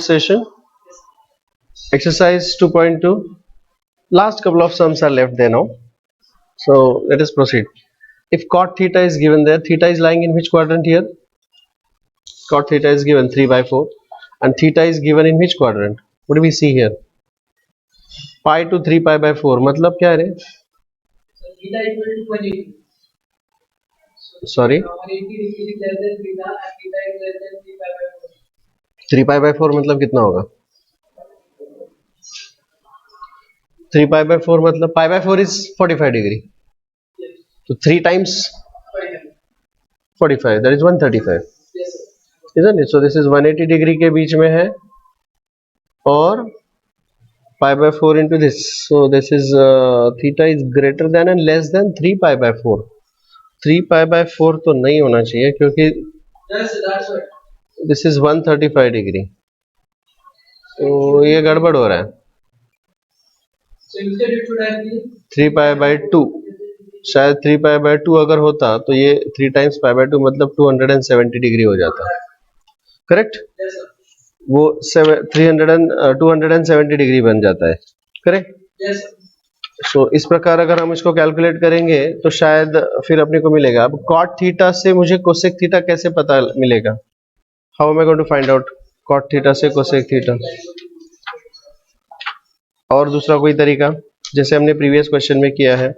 session. Exercise 2.2. Last couple of sums are left there now. So let us proceed. If cot theta is given there, theta is lying in which quadrant here? Cot theta is given 3 by 4 and theta is given in which quadrant? What do we see here? Pi to 3 pi by 4 मतलब क्या है? Theta equal to 180. Sorry? 180 degree less than theta and theta is less than 3 pi by 4. 3 pi by 4 मतलब कितना होगा? 3 pi by 4 मतलब pi by 4 is 45 degree. Yes. So 3 times 45, that is 135. Yes, sir. Isn't it? So this is 180 degree के बीच में है और pi by 4 into this. So this is theta is greater than and less than 3 pi by 4. 3 pi by 4 तो नहीं होना चाहिए क्योंकि Yes, that's right. this is 135 degree. तो ये गड़बड़ हो रहा है. So instead it should have been 3 pi by 2. शायद 3 pi by 2 अगर होता तो ये 3 times pi by 2 मतलब 270 डिग्री हो जाता. करेक्ट? yes, sir. वो 270 डिग्री बन जाता है. करेक्ट? Yes, sir. सो इस प्रकार अगर हम इसको कैलकुलेट करेंगे तो शायद फिर अपने को मिलेगा. अब कॉट थीटा से मुझे कोसेक थीटा कैसे पता मिलेगा? How am I going to find out cot theta से कोसेक थीटा? और दूसरा कोई तरीका जैसे हमने प्रीवियस क्वेश्चन में किया है?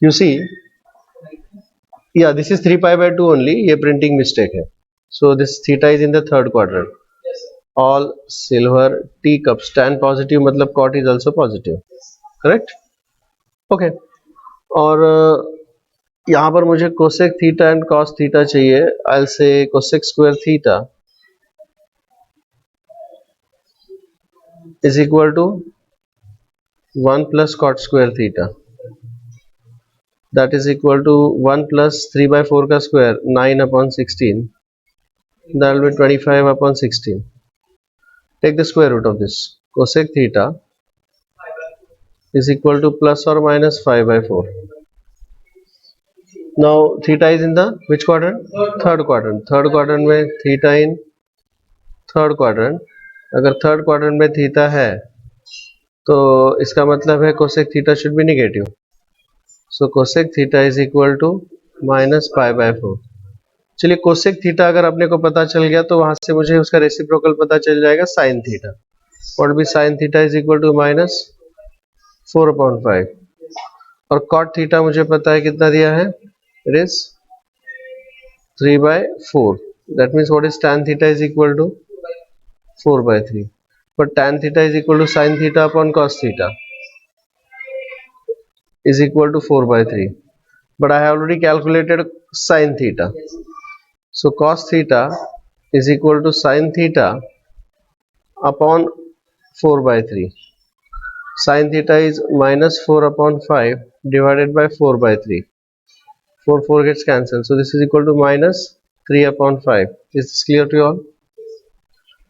यू सी या this is 3 pi by 2 only. ये प्रिंटिंग मिस्टेक है. So this theta is in the third quadrant. Yes, sir. All silver teacups tan positive मतलब cot is also positive. Correct? Okay. और यहाँ पर मुझे cosec theta and cos theta चाहिए. I'll say cosec square theta is equal to 1 plus cot square theta. That is equal to 1 plus 3 by 4 का square 9 upon 16. That will be 25 upon 16. Take the square root of this. Cosec theta is equal to plus or minus 5 by 4. Now theta is in the which quadrant? Third quadrant. Third quadrant में theta in third quadrant. अगर third quadrant में theta है तो इसका मतलब है cosec theta should be negative. So cosec theta is equal to minus pi by 4. चलिए cosec theta अगर अपने को पता चल गया तो वहां से मुझे उसका रेसिप्रोकल पता चल जाएगा sin theta. What be sin theta is equal to minus 4 upon 5. और cot theta मुझे पता है कितना दिया है? It is 3 by 4. That means what is tan theta is equal to 4 by 3. But tan theta is equal to sin theta upon cos theta is equal to 4 by 3. But I have already calculated sin theta. So cos theta is equal to sin theta upon 4 by 3. Sin theta is minus 4 upon 5 divided by 4 by 3. 4 gets cancelled. So this is equal to minus 3 upon 5. Is this clear to you all?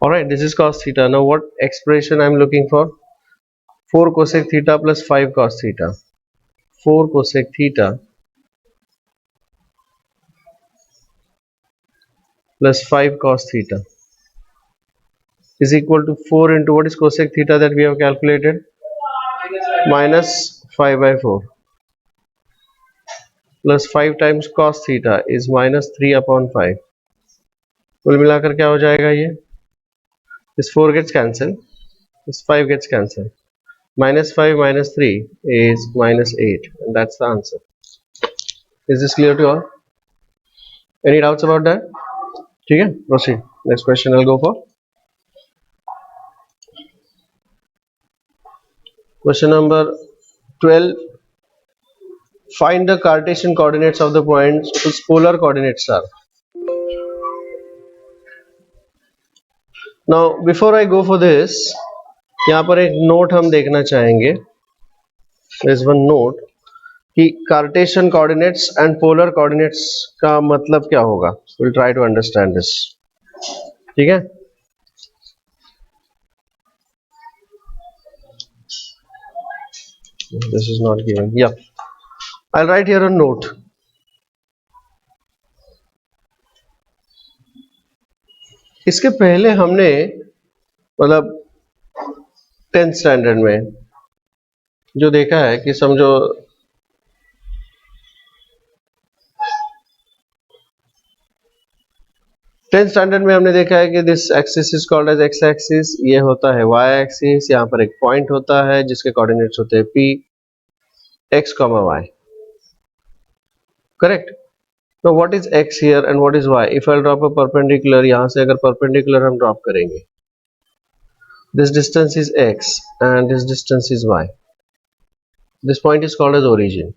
Alright, this is cos theta. Now what expression I am looking for? 4 cosec theta plus 5 cos theta. 4 cosec theta plus 5 cos theta is equal to 4 into what is cosec theta that we have calculated? Minus 5 by 4. Plus 5 times cos theta is minus 3 upon 5. कुल मिलाकर क्या हो जाएगा ये? This 4 gets cancelled. This 5 gets cancelled. Minus 5 minus 3 is minus 8. And that's the answer. Is this clear to you all? Any doubts about that? ठीक है? Proceed. Next question I'll go for. Question number 12. Find the Cartesian coordinates of the points whose polar coordinates are. Now before I go for this, यहाँ पर एक note हम देखना चाहेंगे. There is one note कि Cartesian coordinates and polar coordinates का मतलब क्या होगा. We'll try to understand this. ठीक है? This is not given. Yeah. I'll write here a note. इसके पहले हमने मतलब 10th स्टैंडर्ड में जो देखा है कि समझो 10th स्टैंडर्ड में हमने देखा है कि this axis is called as X axis, ये होता है वाई एक्सिस, यहाँ पर एक पॉइंट होता है जिसके कोऑर्डिनेट्स होते हैं P X comma Y, correct. तो what is X here and what is Y? If I drop a perpendicular, यहाँ से अगर परपेंडिकुलर हम ड्रॉप करेंगे, this distance is x and this distance is y, this point is called as origin.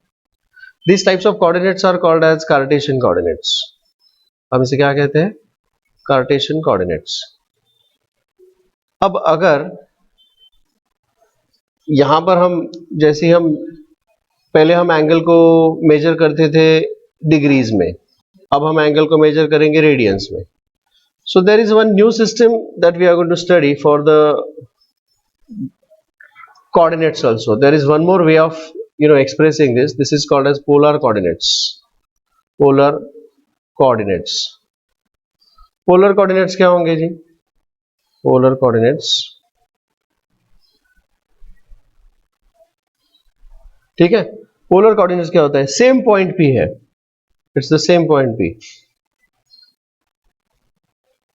These types of coordinates are called as Cartesian coordinates. हम इसे क्या कहते हैं? Cartesian coordinates. अब अगर यहां पर हम जैसे हम पहले हम एंगल को मेजर करते थे डिग्रीज में, अब हम एंगल को मेजर करेंगे रेडियंस में. So there is one new system that we are going to study for the coordinates also. There is one more way of expressing this. This is called as polar coordinates. Polar coordinates. Polar coordinates क्या होंगे जी? Polar coordinates, ठीक है. Polar coordinates क्या होता है? Same point P है. It's the same point P.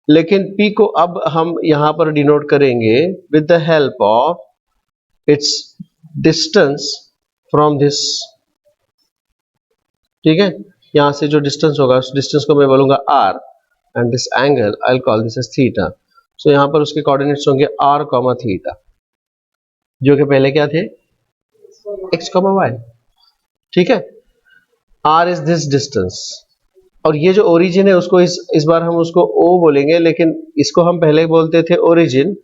लेकिन P को अब हम यहां पर डिनोट करेंगे with the help of its distance from this. ठीक है, यहां से जो डिस्टेंस होगा उस डिस्टेंस को मैं बोलूंगा r and this angle I'll call this as theta. So यहां पर उसके कोऑर्डिनेट्स होंगे r, थीटा, जो कि पहले क्या थे? x, y. ठीक है, r is this distance, और ये जो ओरिजिन है उसको इस बार हम उसको o बोलेंगे, लेकिन इसको हम पहले बोलते थे origin.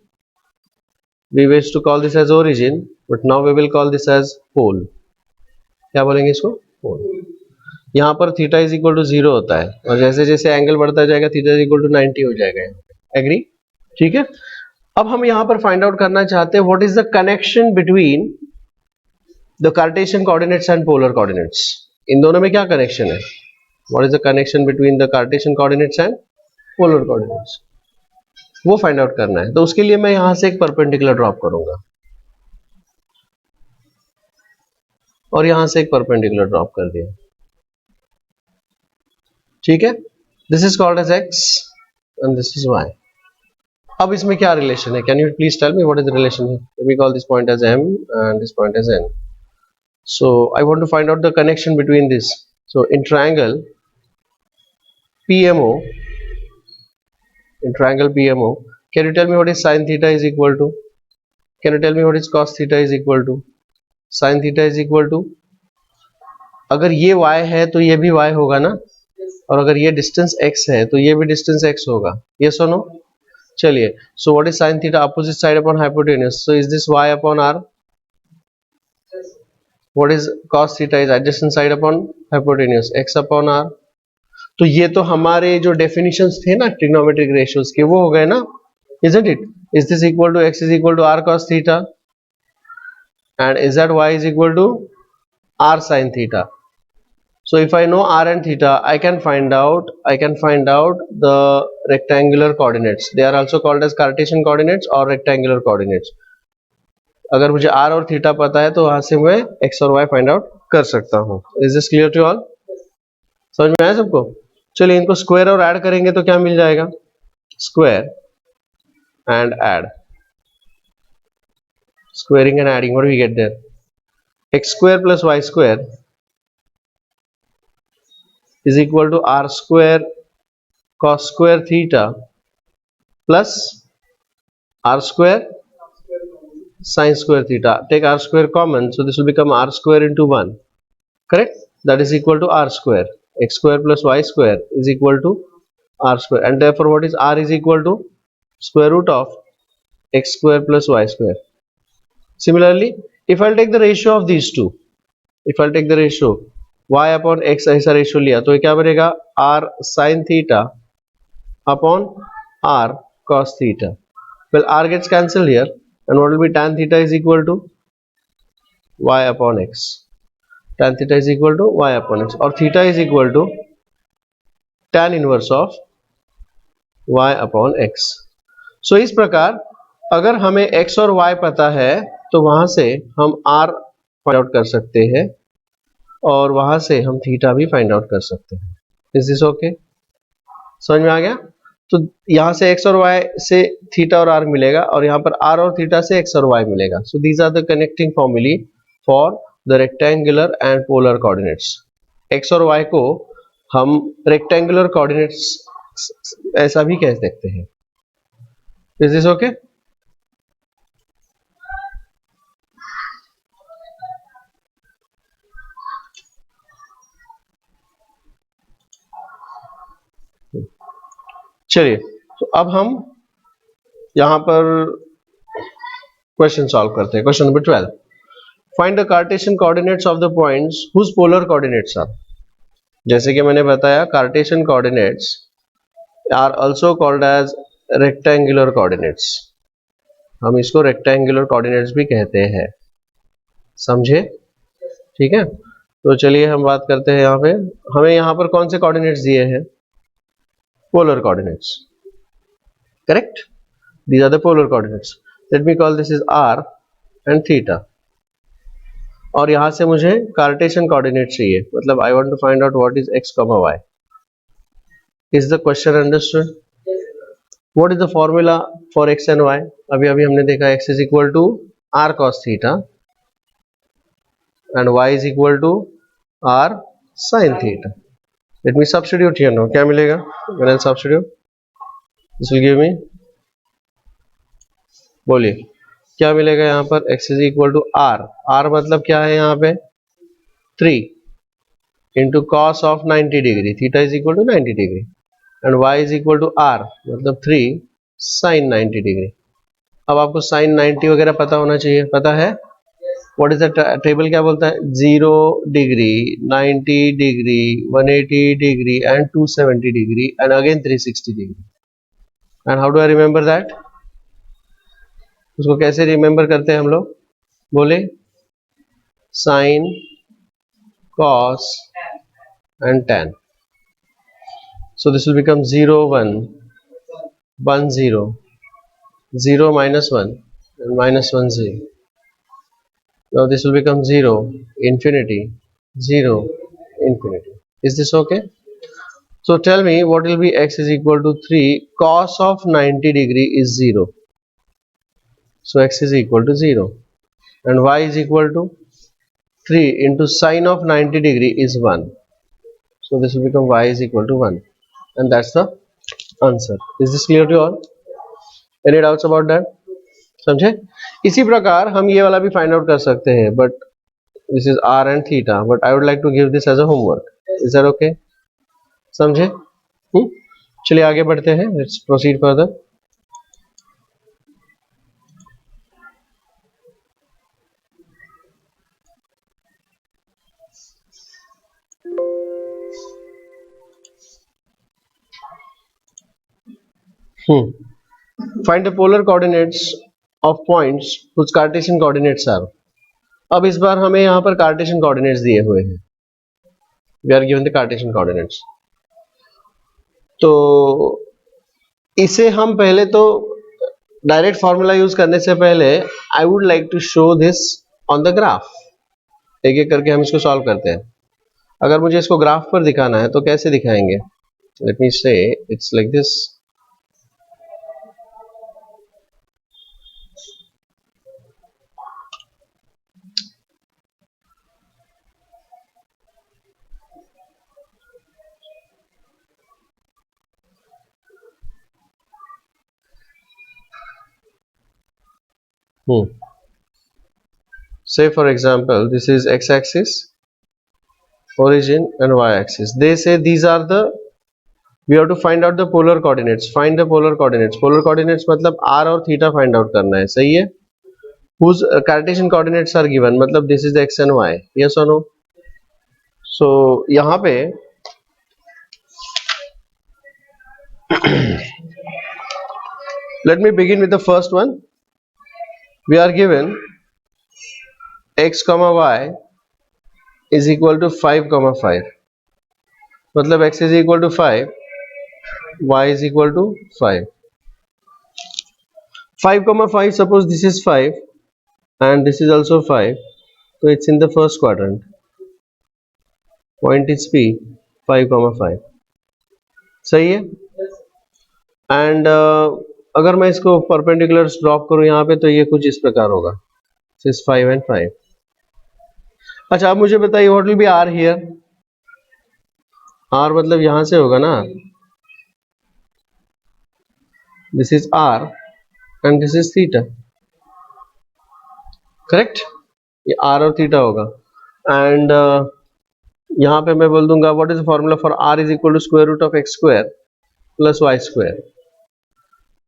We wish to call this as origin, but now we will call this as pole. क्या बोलेंगे इसको? pole. यहाँ पर थीटा इज इक्वल टू 0 होता है, और जैसे जैसे एंगल बढ़ता जाएगा थीटा इज इक्वल टू 90 हो जाएगा. एग्री? ठीक है. अब हम यहाँ पर फाइंड आउट करना चाहते हैं what is the connection between the Cartesian coordinates and polar coordinates. इन दोनों में क्या कनेक्शन है? What is the connection between the Cartesian coordinates and polar coordinates, वो फाइंड आउट करना है. तो उसके लिए मैं यहां से एक परपेंडिकुलर ड्रॉप करूंगा और यहां से एक परपेंडिकुलर ड्रॉप कर दिया. ठीक है, this is called as x and this is y. अब इसमें क्या रिलेशन है? Can you please tell me what is the relation? Let me call this point as m and this point as n. So I want to find out the connection between this. So in triangle PMO, can you tell me what is sin theta is equal to? Can you tell me what is cos theta is equal to? Sin theta is equal to, अगर ये y है तो ये भी y होगा ना, और अगर ये डिस्टेंस x है तो ये भी डिस्टेंस x होगा. yes or no? चलिए, so what is sin theta? Opposite side upon hypotenuse. So is this y upon r? What is cos theta? Is adjacent side upon hypotenuse, x upon r. तो ये तो हमारे जो definitions थे ना trigonometric ratios के, वो हो गए ना, isn't it? Is this equal to x is equal to r cos theta, and is that y is equal to r sin theta. So if I know r and theta, I can find out the rectangular coordinates. They are also called as Cartesian coordinates or rectangular coordinates. अगर मुझे r और theta पता है तो वहां से मैं x और y फाइंड आउट कर सकता हूँ. Is this clear to all? समझ में आया सबको? चलिए, इनको स्क्वायर और ऐड करेंगे तो क्या मिल जाएगा? Square and add, squaring and adding, what do we get there? X square plus y square is equal to r square cos square theta plus r square sin square theta. Take r square common, so this will become r square into 1, correct? That is equal to r square. X square plus y square is equal to r square, and therefore what is r is equal to square root of x square plus y square. Similarly, if I'll take the ratio of these two, if I'll take the ratio y upon x, ऐसा ratio लिया तो ये क्या बनेगा? r sin theta upon r cos theta. Well, r gets cancelled here, and what will be? Tan theta is equal to y upon x. Tan theta is equal to y upon x, or theta is equal to tan inverse of y upon x। सो इस प्रकार अगर हमें x और y पता है तो वहां से हम r फाइंड आउट कर सकते हैं और वहां से हम थीटा भी फाइंड आउट कर सकते हैं। Is this okay? समझ में आ गया? तो यहां से x और y से थीटा और r मिलेगा और यहाँ पर r और थीटा से x और y मिलेगा। So these are the connecting formulae for the rectangular and polar coordinates. x और y को हम रेक्टेंगुलर कोऑर्डिनेट्स ऐसा भी कह सकते हैं। Is this okay? चलिए, तो अब हम यहां पर क्वेश्चन सॉल्व करते हैं। Question number 12, find the Cartesian coordinates of the points whose polar coordinates are. जैसे कि मैंने बताया, Cartesian coordinates are also called as rectangular coordinates. हम इसको रेक्टेंगुलर कोऑर्डिनेट्स भी कहते हैं। समझे? ठीक है, तो चलिए हम बात करते हैं। यहाँ पे हमें यहाँ पर कौन से कोऑर्डिनेट्स दिए हैं? Polar coordinates, correct? These are the polar coordinates. Let me call this is r and theta. और यहां से मुझे कार्टेशियन कोऑर्डिनेट चाहिए, मतलब I want to find out what is x, y. Is the question understood? What is the formula for x and y? अभी अभी हमने देखा x is equal to r cos theta and y is equal to r sin theta. Let me substitute here now. क्या मिलेगा when I substitute? This will give me, बोलिए क्या मिलेगा यहाँ पर? x is equal to R. R मतलब क्या है यहाँ पे? 3 into cos of 90 degree, theta is equal to 90 degree, and y is equal to R मतलब 3 साइन 90 डिग्री। अब आपको साइन 90 वगैरह पता होना चाहिए। पता है? What is the table? क्या बोलता है? 0 degree, 90 degree, 180 degree and 270 degree and again 360 degree. And how do I remember that? उसको कैसे रिमेंबर करते हैं हम लोग? बोले, sine, cos and tan. So this will become 0 1 1 0 0 minus 1 and minus 1 0. Now this will become 0 infinity 0 infinity. Is this okay? So tell me what will be x is equal to 3 cos of 90 degree is 0. So x is equal to 0 and y is equal to 3 into sine of 90 degree is 1. So this will become y is equal to 1 and that's the answer. Is this clear to all? Any doubts about that? समझे? इसी प्रकार हम ये वाला भी find out कर सकते हैं, but this is r and theta, but I would like to give this as a homework. Is that okay? समझे? चलिए आगे बढ़ते हैं. Let's proceed further. Find the polar coordinates of points whose Cartesian coordinates are. अब इस बार हमें यहाँ पर Cartesian coordinates दिए हुए हैं. We are given the Cartesian coordinates. तो इसे हम पहले तो डायरेक्ट फॉर्मूला यूज करने से पहले I would like to show this on the graph. एक एक करके हम इसको सॉल्व करते हैं. अगर मुझे इसको ग्राफ पर दिखाना है तो कैसे दिखाएंगे? Let me say it's like this. Say for example, this is x-axis, origin and y-axis. They say these are the, we have to find out the polar coordinates. Find the polar coordinates. Polar coordinates मतलब r और theta find out करना है, सही है? Whose Cartesian coordinates are given, मतलब this is the x and y. Yes or no? So यहाँ पे let me begin with the first one. We are given x comma y is equal to 5 comma 5. मतलब x is equal to 5 y is equal to 5. 5, 5, suppose this is 5 and this is also 5, so it's in the first quadrant. Point is P, 5, 5. सही है. And अगर मैं इसको perpendiculars drop करूं यहाँ पे तो ये कुछ इस प्रकार होगा. This 5 and 5. अच्छा, अब मुझे बताइए what will be R here. R मतलब यहां से होगा ना. This is R and this is theta. Correct. ये आर और थीटा होगा. एंड यहाँ पे मैं बोल दूंगा what is the formula for R is equal to square root of X square plus Y square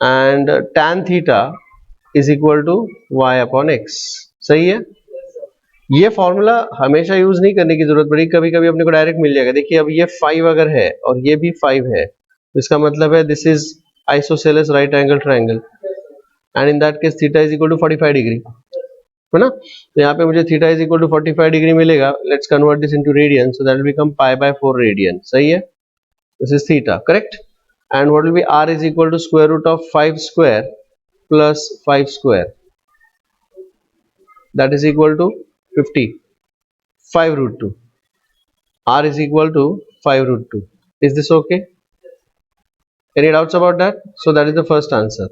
and tan theta is equal to y upon X. सही है. ये फॉर्मूला हमेशा यूज नहीं करने की जरूरत पड़ेगी, कभी कभी अपने को डायरेक्ट मिल जाएगा. देखिए अब ये 5 अगर है और ये भी 5 है तो इसका मतलब है this is isosceles right angle triangle and in that case theta is equal to 45 degree, है ना. तो यहाँ पे मुझे theta is equal to 45 degree मिलेगा. Let's convert this into radian, so that will become π/4 radian. सही है. This is theta. Correct. And what will be r is equal to square root of 5 square plus 5 square, that is equal to 50. 5 root 2. r is equal to 5 root 2. Is this okay? Any doubts about that? So that is the first answer.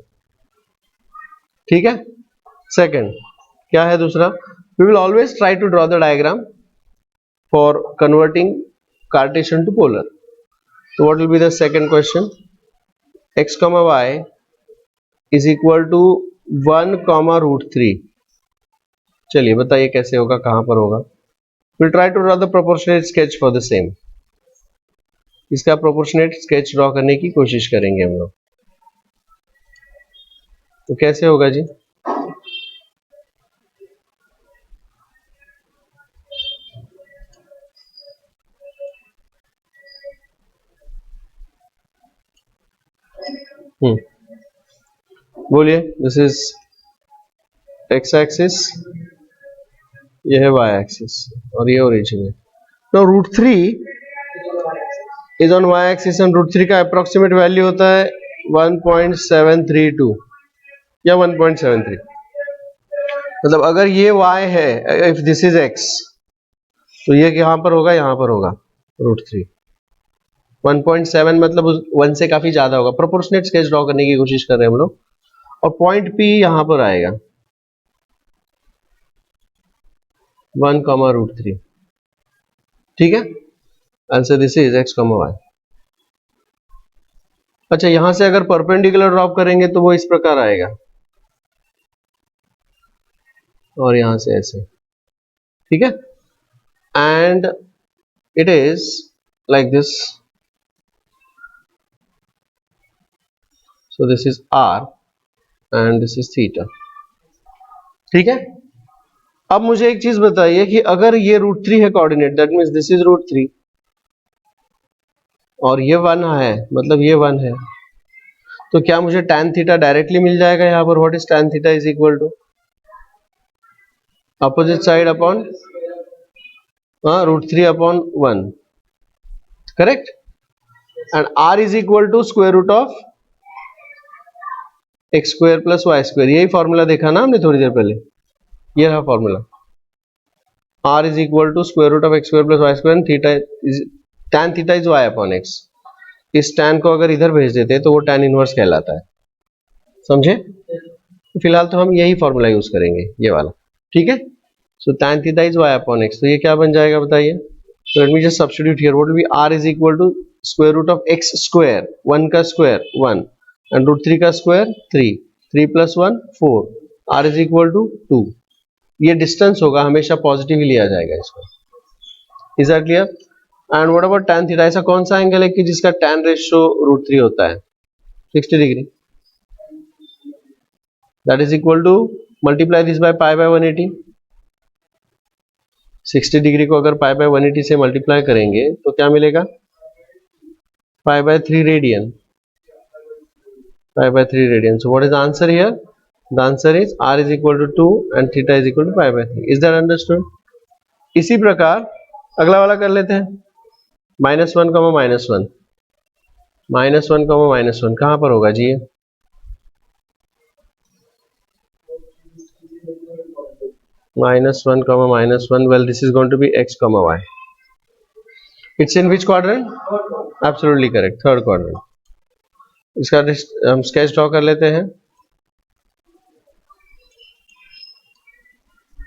ठीक है. Second, क्या है दूसरा? We will always try to draw the diagram for converting Cartesian to polar. So what will be the second question? X comma y is equal to 1 comma root 3. चलिए बताइए कैसे होगा, कहां पर होगा. We'll try to draw the proportionate sketch for the same. इसका proportionate sketch draw करने की कोशिश करेंगे हम लोग. तो कैसे होगा जी? बोलिए. दिस इज x एक्सिस, ये है y एक्सिस और ये ओरिजिन है. Now root 3 is on y axis and root 3 का अप्रोक्सीमेट वैल्यू होता है 1.732 या 1.73. मतलब अगर ये y है, इफ दिस इज x, तो ये यहाँ पर होगा, यहाँ पर होगा रूट 3. 1.7 मतलब 1 से काफी ज्यादा होगा. प्रोपोर्शनेट स्केच ड्रॉ करने की कोशिश कर रहे हैं हम लोग. और पॉइंट P यहाँ पर आएगा 1 comma root 3. ठीक है. Answer this is x comma y. अच्छा, यहां से अगर परपेंडिकुलर ड्रॉप करेंगे तो वो इस प्रकार आएगा और यहां से ऐसे. ठीक है. And it is like this. So this is r and this is theta. ठीक है. अब मुझे एक चीज बताइए कि अगर ये रूट 3 है coordinate, that means this is root 3 और ये 1 है, मतलब ये 1 है, तो क्या मुझे tan थीटा डायरेक्टली मिल जाएगा यहाँ पर? What is tan theta is equal to opposite side upon root 3 upon 1. Correct. And r is equal to square root of X square plus Y square. यही फॉर्मूला देखा ना हमने थोड़ी देर पहले. ये रहा formula. r is equal to square root of X square plus Y square. Theta is tan theta is y upon x. इस tan को अगर इधर भेज देते तो वो tan इनवर्स कहलाता है. समझे? फिलहाल तो हम यही फॉर्मूला यूज करेंगे, ये वाला. ठीक है. सो tan theta is y upon x. तो ये क्या बन जाएगा बताइए? So let me just substitute here. What will be r is equal to square root of x square. 1 का square 1 and root 3 का square 3. 3 plus 1 4. r is equal to 2. ये distance होगा, हमेशा पॉजिटिव ही लिया जाएगा इसको. Is that clear? And what about tan theta? ऐसा कौन सा एंगल है कि जिसका tan रेशियो रूट 3 होता है? 60 degree. That is equal to multiply this by pi by 180. 60 degree को अगर पाई बाय 180 से मल्टीप्लाई करेंगे तो क्या मिलेगा? पाई by 3 radian. Pi by 3 radian. So what is the answer here? The answer is r is equal to 2 and theta is equal to pi by 3. Is that understood? इसी प्रकार अगला वाला कर लेते हैं. -1, -1. -1, -1 कहाँ पर होगा जी? -1, -1, well this is going to be x, y. It's in which quadrant? Absolutely correct, third quadrant. इसका हम स्केच ड्रॉ कर लेते हैं.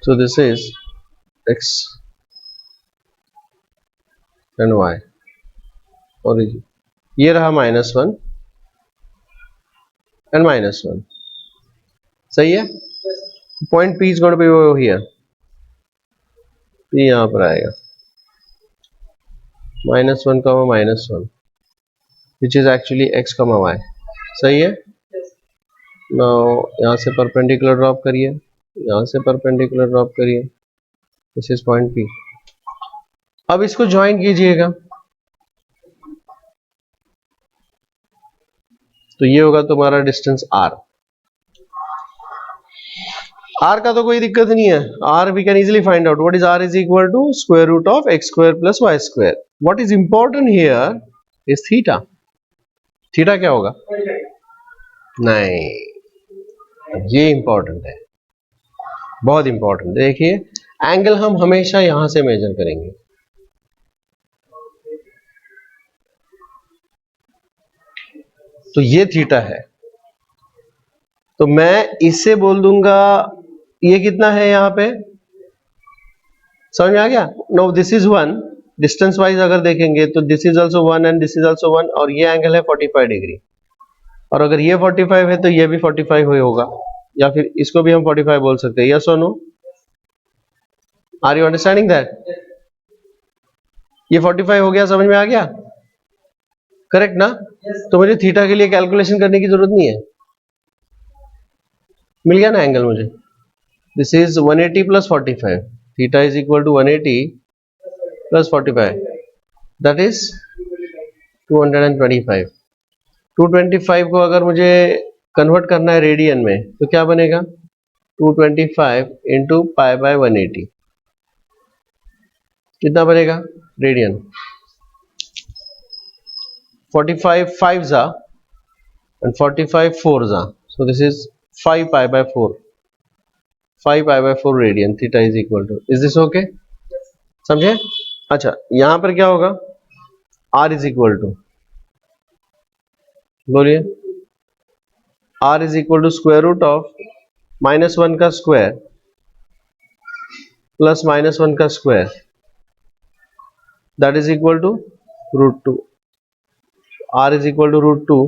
So this is x and y origin. ये रहा -1 and -1. सही है? Point P is going to be over here. P यहाँ पर आएगा. -1, -1, which is actually x, y. सही है? Now यहाँ से परपेंडिकुलर ड्रॉप करिए, यहाँ से परपेंडिकुलर ड्रॉप करिए. This is point P. अब इसको ज्वाइन कीजिएगा, तो ये होगा तुम्हारा डिस्टेंस r. r का तो कोई दिक्कत नहीं है. r we can easily find out. What is r is equal to square root of x square plus y square. What is important here is theta. Theta क्या होगा? नहीं, ये इंपॉर्टेंट है, बहुत इंपॉर्टेंट. देखिए एंगल हम हमेशा यहां से मेजर करेंगे. तो ये थीटा है, तो मैं इससे बोल दूंगा ये कितना है यहाँ पे. समझ में आ गया? No this is 1. Distance wise अगर देखेंगे तो this is also 1 and this is also 1, और ये एंगल है 45 डिग्री. और अगर ये 45 है तो ये भी 45 होगा, या फिर इसको भी हम 45 बोल सकते हैं. यस और no? Are you understanding that? ये 45 हो गया, समझ में आ गया? करेक्ट ना? तो मुझे थीटा के लिए कैलकुलेशन करने की जरूरत नहीं है. मिल गया ना एंगल मुझे? This is 180 plus 45. Theta is equal to 180 plus 45. That is 225. 225 को अगर मुझे कन्वर्ट करना है रेडियन में तो क्या बनेगा? 225 इंटू पाई बाय 180. कितना बनेगा रेडियन? 45 5 जा and 45 4 जा. So this is 5 pi by 4. 5 pi by 4 radian. Theta is equal to. Is this okay? समझे? अच्छा, यहां पर क्या होगा? r इज इक्वल टू, बोलिए, r is equal to square root of -1 का स्क्वायर प्लस -1 का square, that is equal to √2. r is equal to √2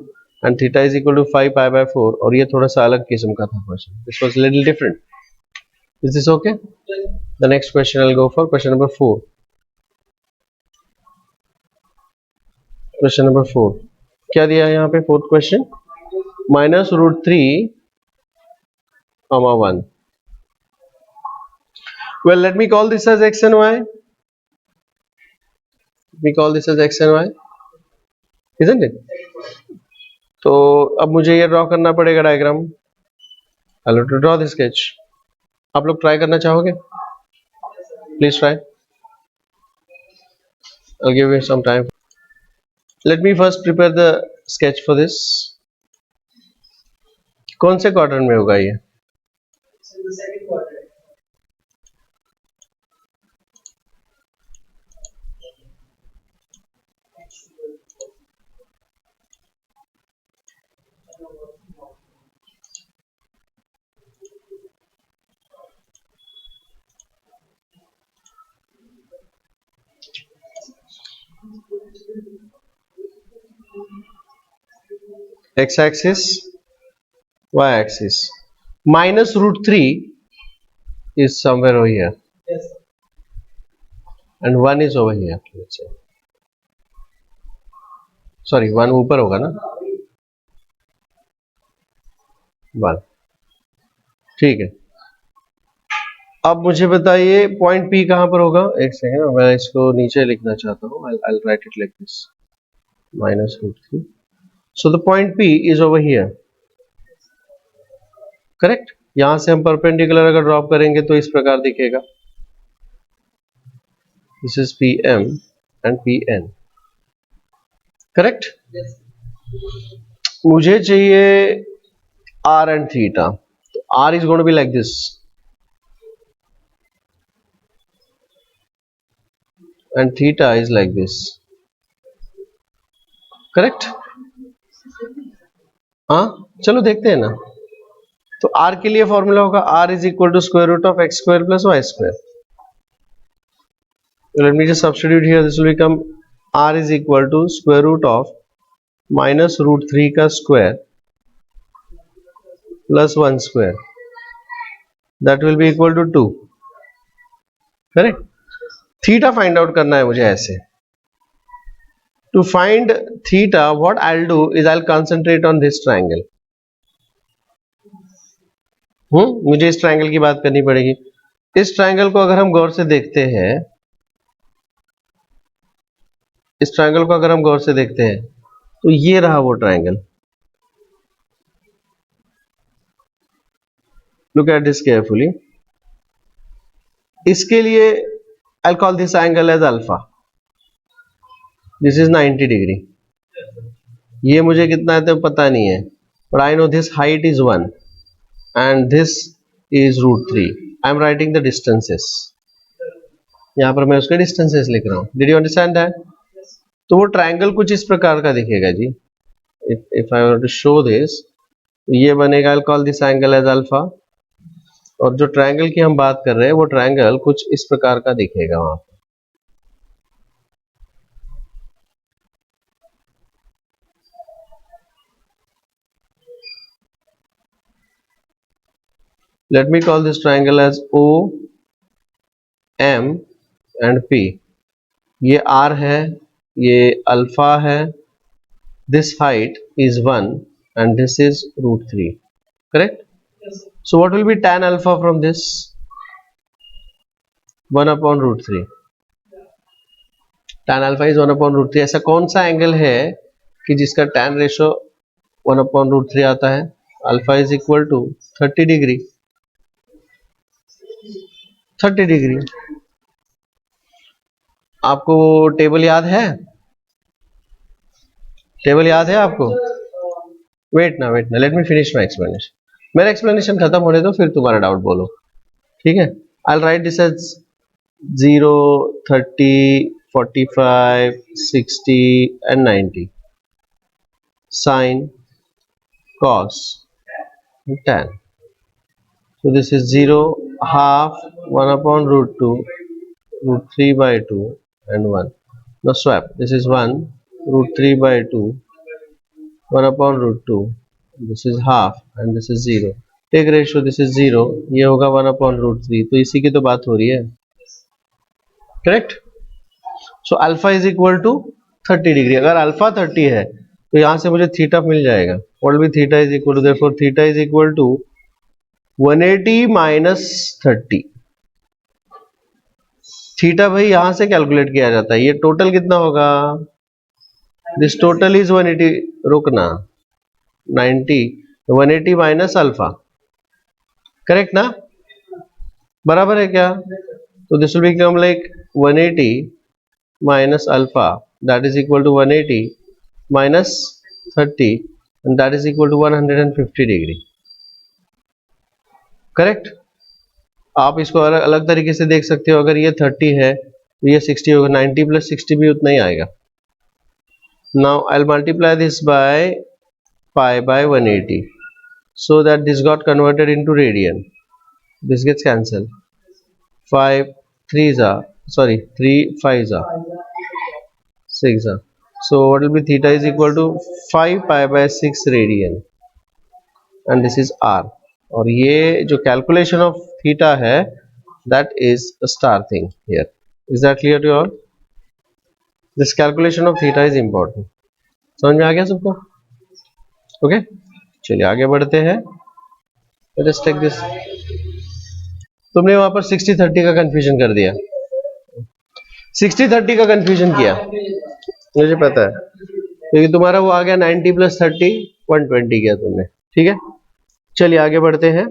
and theta is equal to 5 pi by 4. और ये थोड़ा सा अलग किस्म का था question. This was little different. Is this okay? The next question I will go for question number 4. Question number 4 क्या दिया है यहाँ पे? Fourth question, -√3, 1. Well, let me call this as x and y. We call this as x and y, isn't it? तो अब मुझे ये draw करना पड़ेगा diagram. I will draw this sketch. आप लोग ट्राई करना चाहोगे? Please try. I'll give you some time. Let me first prepare the sketch for this. कौन से क्वार्टर में होगा ये? X axis, y axis. -√3 is somewhere over here. Yes. And 1 is over here. Let's say. Sorry, 1 ऊपर होगा ना? 1. ठीक है. अब मुझे बताइए पॉइंट P कहां पर होगा? एक सेकेंड, मैं इसको नीचे लिखना चाहता हूँ. I'll write it like this. -√3. So the point P is over here. Correct? यहां से हम परपेंडिकुलर अगर ड्रॉप करेंगे तो इस प्रकार दिखेगा. This is PM and PN. Correct? Yes. मुझे चाहिए r and theta. r is going to be like this, and theta is like this. Correct? हाँ, चलो देखते हैं ना. तो r के लिए फॉर्मूला होगा r is equal to square root of x square plus y square. Let me just substitute here. This will become r is equal to square root of minus root 3 का square plus 1 square. That will be equal to 2. Correct? Theta find out करना है मुझे ऐसे. To find theta, what I'll do is I'll concentrate on this triangle. मुझे इस triangle की बात करनी पड़ेगी. इस ट्रायंगल को अगर हम गौर से देखते हैं, इस ट्रायंगल को अगर हम गौर से देखते हैं तो ये रहा वो triangle. Look at this carefully. इसके लिए I'll call this angle as alpha. This is 90 degree. ये मुझे कितना है तो पता नहीं है, but I know this height is 1 and this is root 3. I am writing the distances. यहाँ पर मैं उसके distances लिख रहा हूँ. Did you understand that? तो वो ट्रायंगल कुछ इस प्रकार का दिखेगा जी. If I want to show this, ये बनेगा, I'll call this angle as alpha. और जो ट्रायंगल की हम बात कर रहे हैं वो ट्रायंगल कुछ इस प्रकार का दिखेगा वहां पर. Let me call this triangle as O, M and P. ये R है, ये अल्फा है. This height is 1 and this is root 3. Correct? Yes. So what will be tan alpha from this? 1 upon root 3. Tan alpha is 1 upon root 3. ऐसा कौन सा angle है कि जिसका tan रेशो 1 upon root 3 आता है? Alpha is equal to 30 degree. 30 degree. आपको table याद है? टेबल याद है आपको? वेट ना, let me finish my explanation. मेरा एक्सप्लेनेशन खत्म होने दो, फिर तुम्हारा डाउट बोलो. ठीक है? I will write this as 0, 30, 45, 60 and 90. Sin, cos, tan. So this is 0, half, 1 upon root 2, root 3 by 2 and 1. Now swap. This is 1, root 3 by 2, 1 upon root 2. This is half and this is 0. Take ratio, this is 0. ये होगा 1 upon root 3. तो इसी की तो बात हो रही है. Correct? So alpha is equal to 30 degree. अगर alpha 30 है तो यहाँ से मुझे theta मिल जाएगा. What will be theta is equal to? Therefore theta is equal to 180 minus 30. Theta भाई यहां से कैलकुलेट किया जाता है. ये टोटल कितना होगा? This total is 180. रुकना, 90, 180 माइनस अल्फा. करेक्ट ना? बराबर है क्या? तो this will become like 180 minus alpha, that is equal to 180 minus 30 and that is equal to 150 degree. Correct? आप इसको अलग तरीके से देख सकते हो. अगर ये 30 है तो ये 60 होगा. 90 प्लस 60 भी उतना ही आएगा. Now I will multiply this by pi by 180 so that this got converted into radian. This gets cancelled. 5 3s are, sorry, 3 5s are 6 are. So what will be theta is equal to 5 pi by 6 radian and this is r. और ये जो calculation of theta है that is a star thing here. Is that clear to you all? This calculation of theta is important. समझ में आ गया सबको? Okay, चलिए आगे बढ़ते हैं. Let us take this. तुमने वहां पर 60-30 का कंफ्यूजन कर दिया. 60-30 का कंफ्यूजन किया, मुझे पता है, क्योंकि तुम्हारा वो आ गया 90 प्लस 30 120 किया तुमने. ठीक है, चलिए आगे बढ़ते हैं.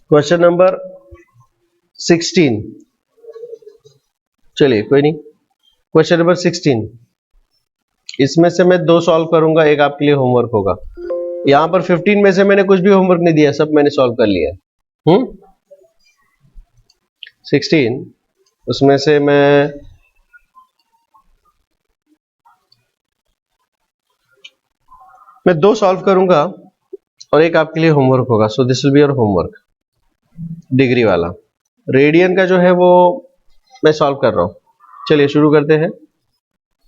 Question number 16. चलिए कोई नहीं. Question number 16. इसमें से मैं 2 सॉल्व करूंगा, एक आपके लिए होमवर्क होगा। यहां पर 15 में से मैंने कुछ भी होमवर्क नहीं दिया, सब मैंने सॉल्व कर लिया। 16 उसमें से मैं 2 सॉल्व करूंगा और एक आपके लिए होमवर्क होगा। सो this will be your homework, degree वाला। रेडियन का जो है वो मैं सॉल्व कर रहा हूं। चलिए शुरू करते हैं।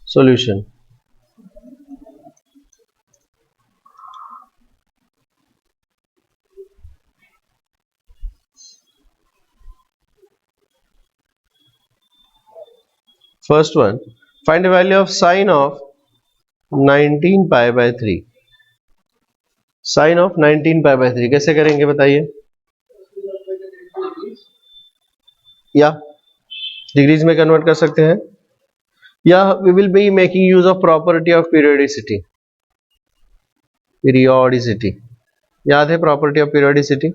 Solution. First one, find the value of sine of 19 pi by 3। Sine of 19 pi by 3 कैसे करेंगे बताइए? या डिग्रीज में कन्वर्ट कर सकते हैं, या we will be making use of property of periodicity. Periodicity याद है? प्रॉपर्टी ऑफ पीरियोडिसिटी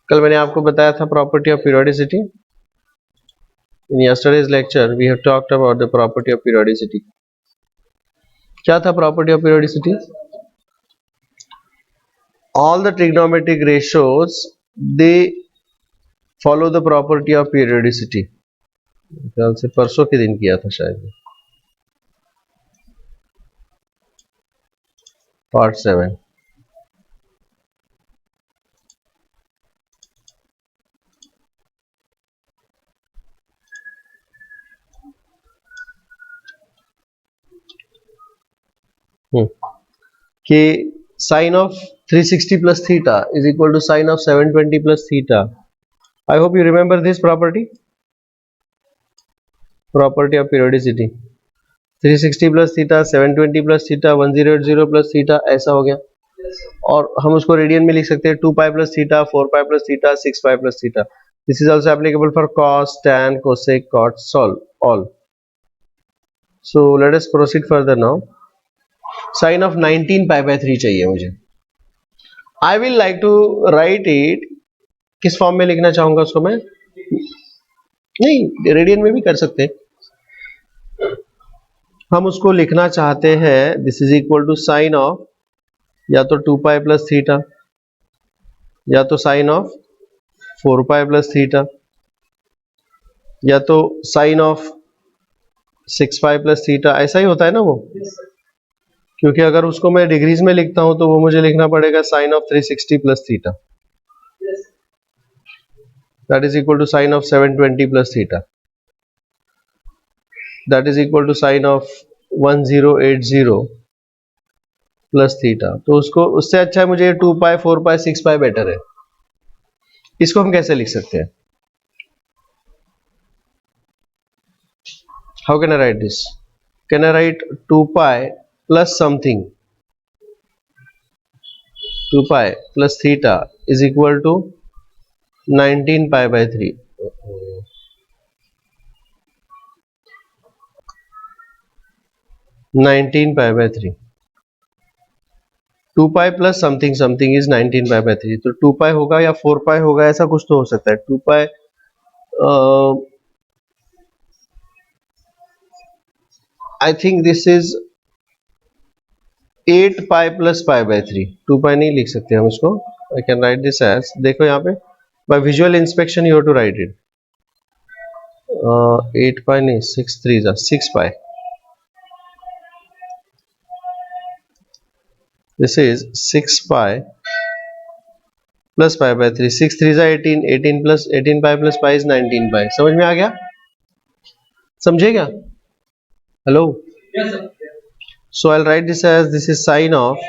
कल मैंने आपको बताया था। Property of periodicity in yesterday's lecture we have talked about the property of periodicity. क्या था property of periodicity? All the trigonometric ratios they follow the property of periodicity. ख्याल से परसों के दिन किया था शायद, पार्ट 7। कि sine of 360 plus theta is equal to sine of 720 plus theta. I hope you remember this property, property of periodicity. 360 plus theta, 720 plus theta, 1080 plus theta, ऐसा हो गया। और हम उसको रेडियन में लिख सकते हैं 2 pi plus theta, 4 pi plus theta, 6 pi plus theta. This is also applicable for cos, tan, cosec, cot, sol, all. So let us proceed further now. Sine of 19 pi by 3 चाहिए मुझे। I will like to write it, किस form में लिखना चाहूंगा उसको मैं? नहीं, radian में भी कर सकते हैं। हम उसको लिखना चाहते हैं this is equal to sine of या तो 2 पाई प्लस थीटा, या तो sine of 4 pi plus theta, या तो sine of 6 pi plus theta. ऐसा ही होता है ना वो, क्योंकि अगर उसको मैं डिग्रीज में लिखता हूं तो वो मुझे लिखना पड़ेगा sine of 360 plus theta, that is equal to sine of 720 plus theta, that is equal to sine of 1080 plus theta. तो उसको उससे अच्छा है मुझे 2 पाई, 4 पाई, 6 पाई बेटर है। इसको हम कैसे लिख सकते हैं? How can I write this? Can I write 2 pi plus something, 2 pi plus theta is equal to 19 pi by 3। 19 pi by 3, 2 pi plus something something is 19 pi by 3। तो 2 पाई होगा या 4 पाई होगा, ऐसा कुछ तो हो सकता है। 2 pi I think this is 8 pi plus pi by 3। 2 pi नहीं लिख सकते हम इसको। I can write this as, देखो यहाँ पे by visual inspection you have to write it 8 pi नहीं, 6 3 जा 6 pi. This is 6 pi plus pi by 3। 6 3 जा 18, 18 प्लस 18 pi plus pi is 19 pi. समझ में आ गया? समझेगा? Hello? So I'll write this as this is sine of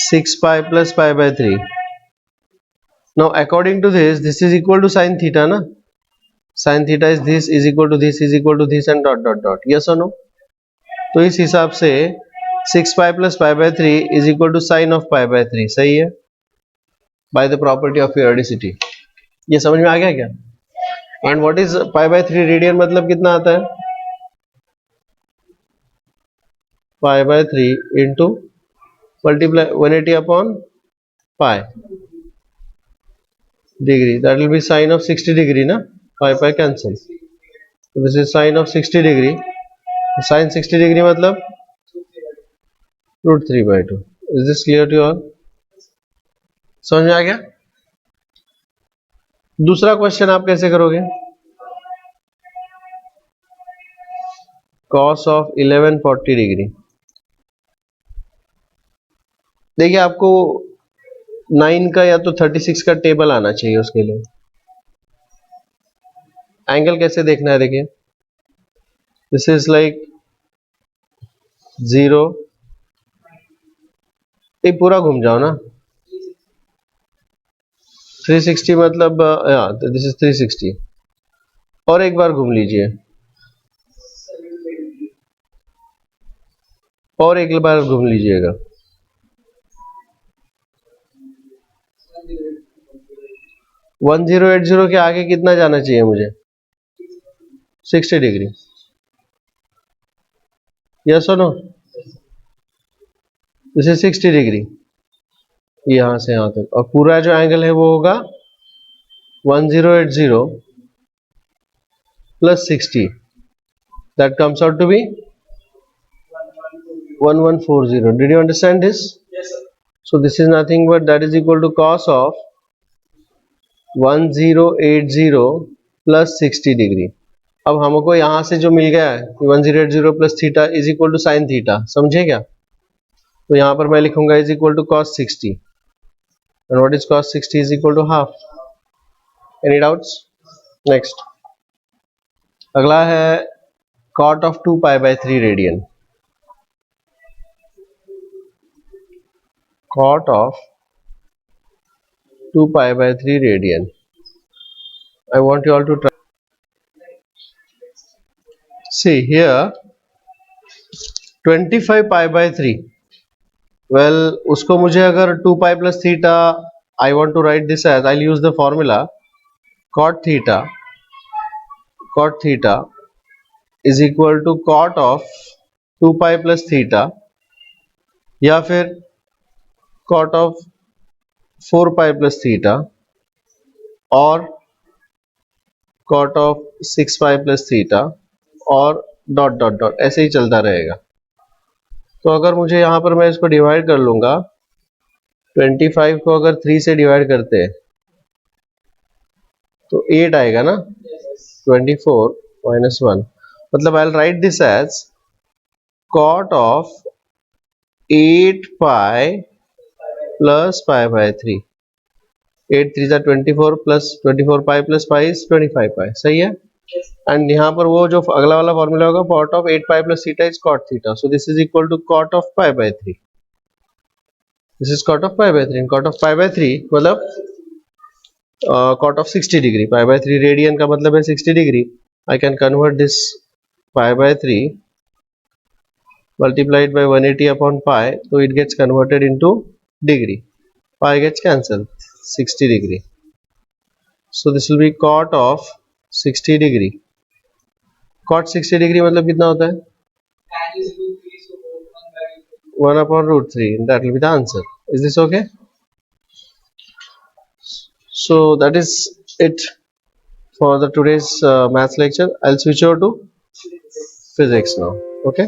6 pi plus pi by 3. Now according to this is equal to sine theta na? Sine theta is this is equal to this is equal to this and dot dot dot. Yes or no? तो इस हिसाब से 6 pi plus pi by 3 is equal to sine of pi by 3. सही है? By the property of periodicity. ये समझ में आ गया क्या? And what is pi by 3 radian मतलब कितना आता है? pi by 3 into multiply 180 upon pi degree, that will be sine of 60 degree na? Pi cancel, so this is sine of 60 degree sine 60 degree मतलब √3/2। Is this clear to all? समझ में आ गया? दूसरा क्वेश्चन आप कैसे करोगे? cos of 1140 degree. देखिए आपको 9 का या तो 36 का टेबल आना चाहिए उसके लिए। एंगल कैसे देखना है? देखिए दिस इज लाइक 0, ये पूरा घूम जाओ ना। 360 मतलब दिस इज 360। और एक बार घूम लीजिए, और एक बार घूम लीजिएगा। 1080 के आगे कितना जाना चाहिए मुझे? 60 डिग्री। यस और नो? दिस इज 60 डिग्री, यहां से यहां तक, और पूरा जो एंगल है वो होगा 1080 plus 60, that comes out to be 1140. Did you understand this? Yes, sir. So this is nothing but that is equal to cos of 1080 plus 60 degree. अब हमको यहां से जो मिल गया है 1080 plus theta is equal to sine theta, समझे क्या? तो यहां पर मैं लिखूंगा is equal to cos 60, and what is cos 60 is equal to half. Any doubts? Next, अगला है cot of 2π/3 radian. cot of 2π/3 radian. I want you all to try. See here 25π/3. Well, उसको मुझे अगर 2π plus theta, I want to write this as, I'll use the formula cot theta is equal to cot of 2π plus theta, या फिर cot of 4π plus theta, और cot of 6π plus theta, और dot dot dot ऐसे ही चलता रहेगा। तो अगर मुझे यहाँ पर मैं इसको डिवाइड कर लूंगा, 25 को अगर 3 से डिवाइड करते हैं तो 8 आएगा ना, 24 minus 1, मतलब I'll write this as cot of 8π plus π/3। 8 3 24 plus 24π plus π is 25π, सही है? एंड यहाँ पर वो जो अगला वाला फॉर्मूला होगा cot of 8π plus theta is cot theta, so this is equal to cot of π/3. This is cot of π/3, and cot of π/3 मतलब cot of 60 डिग्री। π/3 रेडियन का मतलब है 60 degree. I can convert this π/3 multiplied by 180 upon pi, so it gets converted into degree. Pi gets cancelled, 60 degree. So this will be cot of 60 degree. Cot 60 degree मतलब कितना होता है? Tan is √3, so 1 upon √3, and that will be the answer. Is this okay? So that is it for the today's maths lecture. I'll switch over to physics now. Okay.